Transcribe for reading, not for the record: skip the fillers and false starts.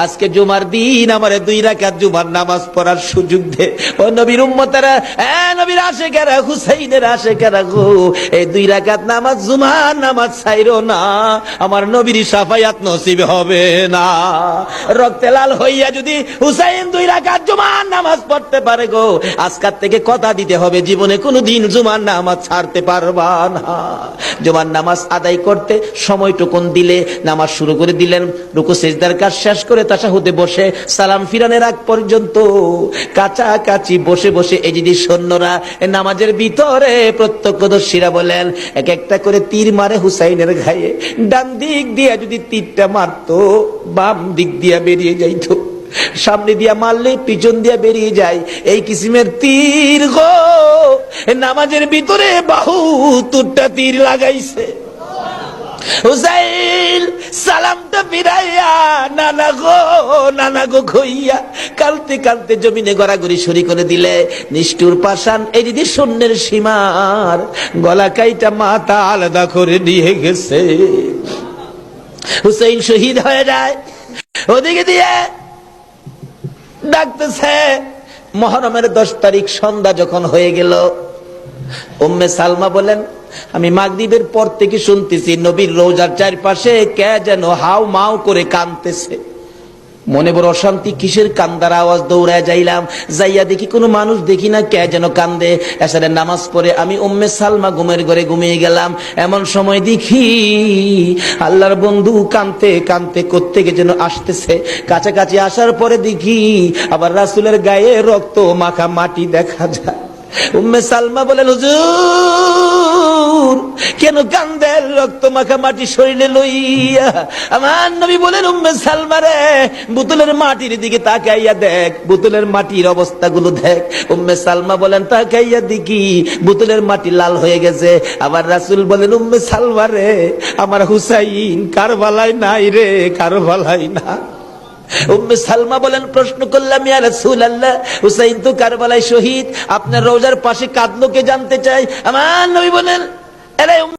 আজকে জুমার দিন আমারে 2 রাকাত জুমার নামাজ পড়ার সুযোগ দে। ও নবীর উম্মতেরা, নবীর আশিকেরা, হুসাইনের আশিকেরা গো, এই 2 রাকাত নামাজ জুমার নামাজ ছাইরো না, আমার নবীর শাফায়াত নসিব হবে না। রক্তে লাল হইয়া যদি হুসাইন 2 রাকাত জুমার নামাজ পড়তে পারে গো, আজকাল থেকে কথা দিতে হবে জীবনে কোনোদিন জুমার নামাজ ছাড়তে পারবা না। জুমার নামাজ আদায় করতে সময়টুকুন দিলে নামাজ শুরু করে দিলেন, রুকু সিজদার কাজ শেষ করে তাশাহুদে বসে সালাম ফিরানের আগ পর্যন্ত কাছাকাছি বসে বসে এই যে সৈন্যরা নামাজের ভিতরে প্রত্যক্ষদর্শীরা বলেন এক একটা করে তীর মারে হুসাইনের গায়ে। ডান দিক দিয়ে যদি তীরটা মারতো, বাম দিক দিয়া বেরিয়ে যাইতো, সামনে দিয়া মারলে পিছন দিয়া বেরিয়ে যায়, এই কিসিমের তীর গো নামাজের ভিতরে বাহুতুরটা তীর লাগাইছে। হুসাইন সালামটা ফিরাইয়া নানা গো কইয়া কালতে কালতে জমিনে গড়াগড়ি শুরু করে দিলে। নিষ্ঠুর পাষাণ এই দিদি শূন্যের সীমার গলা কাইটা মাথা আলাদা করে নিয়ে গেছে। হুসাইন শহীদ হয়ে যায়। ওদিকে দিয়ে ডাকতেছে। মুহররমের 10 তারিখ সন্ধ্যা যখন হয়ে গেল, উম্মে সালমা বলেন আমি মাগরিবের পর থেকে শুনতেছি নবীর রওজার চারপাশে কে যেন হাউ মাউ করে কাঁদতেছে। মনে বড় অশান্তি, কিসের কান্দার আওয়াজ? দৌড়ায় যাইলাম, যাইয়া দেখি কোনো মানুষ দেখি না, কে যেন কান্দে। এসারে নামাজ পড়ে আমি উম্মে সালমা ঘুমের ঘরে ঘুমিয়ে গেলাম। এমন সময় দেখি আল্লাহর বন্ধু কাঁদতে কাঁদতে কোত্থেকে যেন আসতেছে। কাছাকাছি আসার পরে দেখি আবার রাসূলের গায়ে রক্ত মাখা মাটি দেখা যায়। উম্মে সালমা বলেন হুজুর কেন কান্দেন রক্ত মাখা মাটি শরীরে লইয়া? আমার নবী বলেন উম্মে সালমা রে, বোতলের মাটির দিকে তাকাইয়া দেখ, বোতলের মাটির অবস্থাগুলো দেখ। উম্মে সালমা বলেন তাকাইয়া দেখি বোতলের মাটি লাল হয়ে গেছে। আবার রাসূল বলেন উম্মে সালমা রে, আমার হুসাইন কারবালায় নাই রে, কারবালায় না। উম্মে সালমা বলেন প্রশ্ন করলাম ইয়া রাসূলুল্লাহ, হুসাইন তো কারবালায় শহীদ, আপনার রওজার পাশে কাঁদলো কে জানতে চাই। আমার নবী বলেন আরে